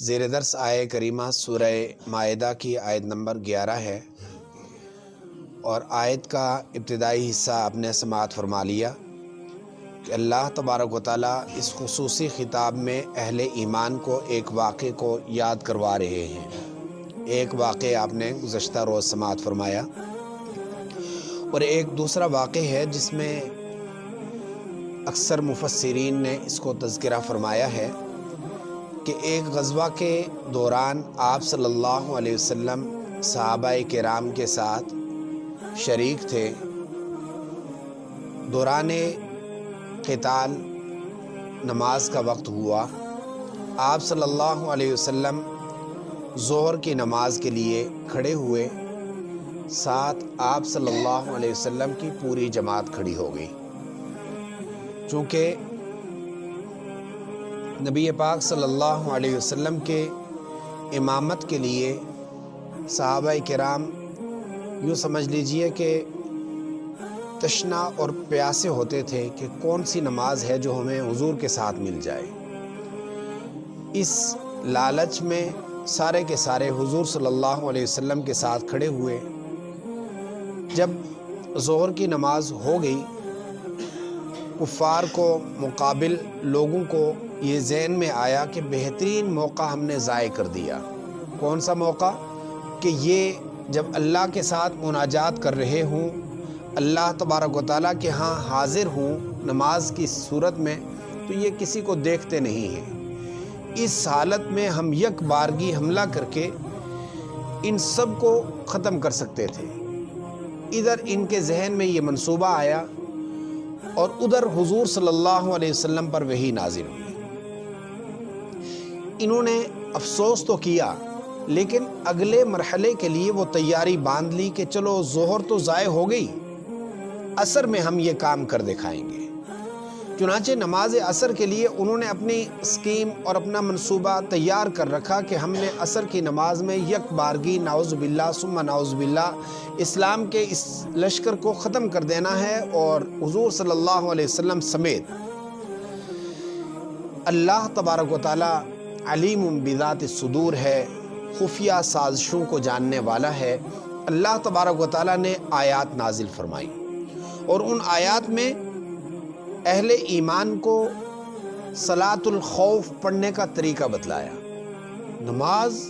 زیر درس آیہ کریمہ سورہ مائدہ کی آیت نمبر 11 ہے، اور آیت کا ابتدائی حصہ آپ نے سماعت فرما لیا کہ اللہ تبارک و تعالیٰ اس خصوصی خطاب میں اہل ایمان کو ایک واقعے کو یاد کروا رہے ہیں۔ ایک واقعہ آپ نے گزشتہ روز سماعت فرمایا، اور ایک دوسرا واقعہ ہے جس میں اکثر مفسرین نے اس کو تذکرہ فرمایا ہے کہ ایک غزوہ کے دوران آپ صلی اللہ علیہ وسلم صحابہ کرام کے ساتھ شریک تھے۔ دوران قتال نماز کا وقت ہوا، آپ صلی اللہ علیہ وسلم ظہر کی نماز کے لیے کھڑے ہوئے، ساتھ آپ صلی اللہ علیہ وسلم کی پوری جماعت کھڑی ہو گئی۔ چونکہ نبی پاک صلی اللہ علیہ وسلم کے امامت کے لیے صحابہ کرام یوں سمجھ لیجئے کہ تشنا اور پیاسے ہوتے تھے کہ کون سی نماز ہے جو ہمیں حضور کے ساتھ مل جائے۔ اس لالچ میں سارے کے سارے حضور صلی اللہ علیہ وسلم کے ساتھ کھڑے ہوئے۔ جب ظہر کی نماز ہو گئی، کفار کو، مقابل لوگوں کو یہ ذہن میں آیا کہ بہترین موقع ہم نے ضائع کر دیا۔ کون سا موقع؟ کہ یہ جب اللہ کے ساتھ مناجات کر رہے ہوں، اللہ تبارک و تعالیٰ کے ہاں حاضر ہوں نماز کی صورت میں، تو یہ کسی کو دیکھتے نہیں ہیں۔ اس حالت میں ہم یک بارگی حملہ کر کے ان سب کو ختم کر سکتے تھے۔ ادھر ان کے ذہن میں یہ منصوبہ آیا، اور ادھر حضور صلی اللہ علیہ وسلم پر وحی نازل ہوئی۔ انہوں نے افسوس تو کیا، لیکن اگلے مرحلے کے لیے وہ تیاری باندھ لی کہ چلو ظہر تو ضائع ہو گئی، عصر میں ہم یہ کام کر دکھائیں گے۔ چنانچہ نماز عصر کے لیے انہوں نے اپنی اسکیم اور اپنا منصوبہ تیار کر رکھا کہ ہم نے عصر کی نماز میں یک بارگی نعوذ باللہ ثم نعوذ باللہ اسلام کے اس لشکر کو ختم کر دینا ہے، اور حضور صلی اللہ علیہ وسلم سمیت اللہ تبارک و تعالی علیم بذات الصدور ہے، خفیہ سازشوں کو جاننے والا ہے۔ اللہ تبارک و تعالی نے آیات نازل فرمائی، اور ان آیات میں اہل ایمان کو صلاۃ الخوف پڑھنے کا طریقہ بتلایا۔ نماز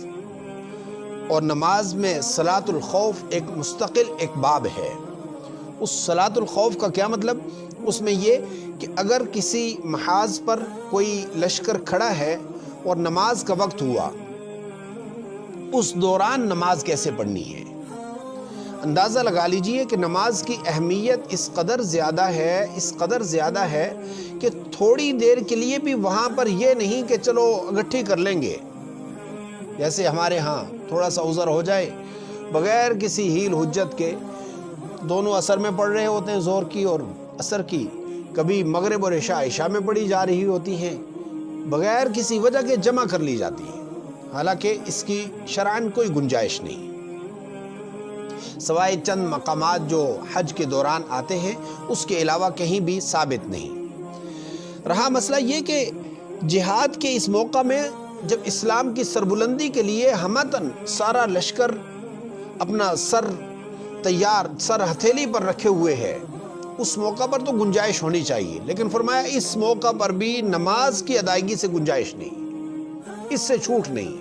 اور نماز میں صلاۃ الخوف ایک مستقل ایک باب ہے۔ اس صلاۃ الخوف کا کیا مطلب؟ اس میں یہ کہ اگر کسی محاذ پر کوئی لشکر کھڑا ہے اور نماز کا وقت ہوا، اس دوران نماز کیسے پڑھنی ہے۔ اندازہ لگا لیجئے کہ نماز کی اہمیت اس قدر زیادہ ہے کہ تھوڑی دیر کے لیے بھی وہاں پر یہ نہیں کہ چلو اگٹھی کر لیں گے، جیسے ہمارے ہاں تھوڑا سا عذر ہو جائے، بغیر کسی حیل حجت کے دونوں عصر میں پڑھ رہے ہوتے ہیں، ظہر کی اور عصر کی، کبھی مغرب اور عشاء میں پڑھی جا رہی ہوتی ہیں، بغیر کسی وجہ کے جمع کر لی جاتی ہیں، حالانکہ اس کی شرعاً کوئی گنجائش نہیں، سوائے چند مقامات جو حج کے دوران آتے ہیں، اس کے علاوہ کہیں بھی ثابت نہیں۔ رہا مسئلہ یہ کہ جہاد کے اس موقع میں جب اسلام کی سربلندی کے لیے ہمتاً سارا لشکر اپنا سر تیار، سر ہتھیلی پر رکھے ہوئے ہے، اس موقع پر تو گنجائش ہونی چاہیے، لیکن فرمایا اس موقع پر بھی نماز کی ادائیگی سے گنجائش نہیں، اس سے چھوٹ نہیں۔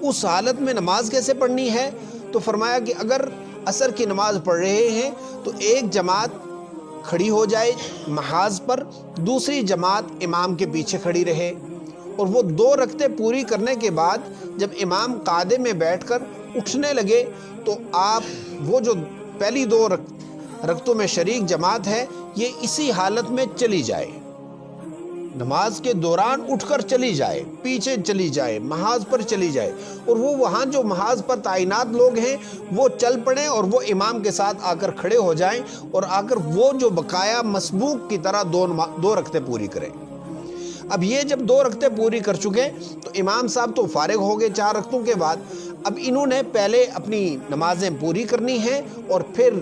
اس حالت میں نماز کیسے پڑھنی ہے؟ تو فرمایا کہ اگر عصر کی نماز پڑھ رہے ہیں تو ایک جماعت کھڑی ہو جائے محاذ پر، دوسری جماعت امام کے پیچھے کھڑی رہے، اور وہ 2 رکعتیں پوری کرنے کے بعد جب امام قعدے میں بیٹھ کر اٹھنے لگے تو آپ وہ جو پہلی 2 رکعتوں میں شریک جماعت ہے، یہ اسی حالت میں چلی جائے، نماز کے دوران اٹھ کر چلی جائے، پیچھے چلی جائے، محاذ پر چلی جائے، اور وہ وہاں جو محاذ پر تعینات لوگ ہیں وہ چل پڑیں اور وہ امام کے ساتھ آ کر کھڑے ہو جائیں، اور آ کر وہ جو بقایا مسبوق کی طرح 2 رکعتیں پوری کریں۔ اب یہ جب 2 رکعتیں پوری کر چکے تو امام صاحب تو فارغ ہو گئے 4 رکعتوں کے بعد، اب انہوں نے پہلے اپنی نمازیں پوری کرنی ہیں، اور پھر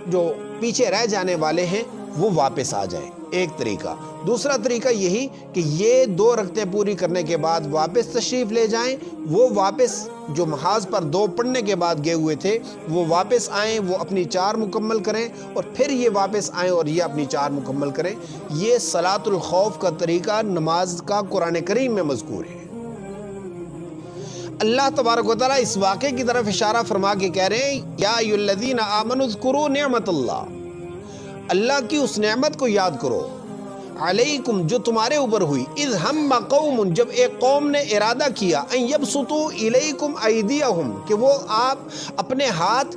جو پیچھے رہ جانے والے ہیں وہ واپس آ جائیں۔ ایک طریقہ۔ دوسرا طریقہ یہی کہ یہ 2 رکعتیں پوری کرنے کے بعد واپس تشریف لے جائیں، وہ واپس جو محاذ پر 2 پڑھنے کے بعد گئے ہوئے تھے وہ واپس آئیں، وہ اپنی 4 مکمل کریں، اور پھر یہ واپس آئیں اور یہ اپنی 4 مکمل کریں۔ یہ صلاۃ الخوف کا طریقہ نماز کا قرآن کریم میں مذکور ہے۔ اللہ تبارک و تعالیٰ اس واقعے کی طرف اشارہ فرما کے کہہ رہے ہیں یا ایھا الذین آمنوا اذکروا نعمت اللہ کی اس نعمت کو یاد کرو علیکم جو تمہارے اوپر ہوئی، اذ ہم قوم جب ایک قوم نے ارادہ کیا ان یبسطوا الیکم ایدیہم کہ وہ آپ اپنے ہاتھ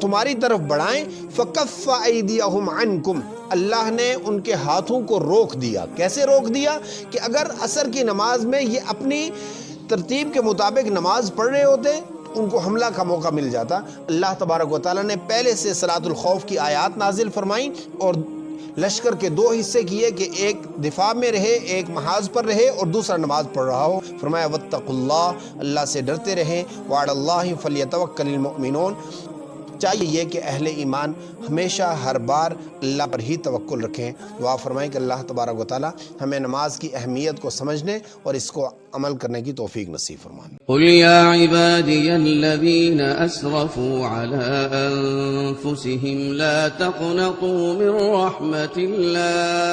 تمہاری طرف بڑھائیں، فکف ایدیہم عنکم اللہ نے ان کے ہاتھوں کو روک دیا۔ کیسے روک دیا؟ کہ اگر عصر کی نماز میں یہ اپنی ترتیب کے مطابق نماز پڑھ رہے ہوتے ان کو حملہ کا موقع مل جاتا۔ اللہ تبارک و تعالیٰ نے پہلے سے صلاۃ الخوف کی آیات نازل فرمائیں اور لشکر کے 2 حصے کیے کہ ایک دفاع میں رہے، ایک محاذ پر رہے اور دوسرا نماز پڑھ رہا ہو۔ فرمایا واتقوا اللہ اللہ سے ڈرتے رہیں، وعلی اللہ فلیتوکل المؤمنون چاہیے یہ کہ اہل ایمان ہمیشہ ہر بار اللہ پر ہی توکل رکھیں۔ دعا فرمائیں کہ اللہ تبارک و تعالی ہمیں نماز کی اہمیت کو سمجھنے اور اس کو عمل کرنے کی توفیق نصیب فرمائیں۔ قل یا عبادی الذین اسرفوا علی انفسهم لا تقنطوا من رحمت اللہ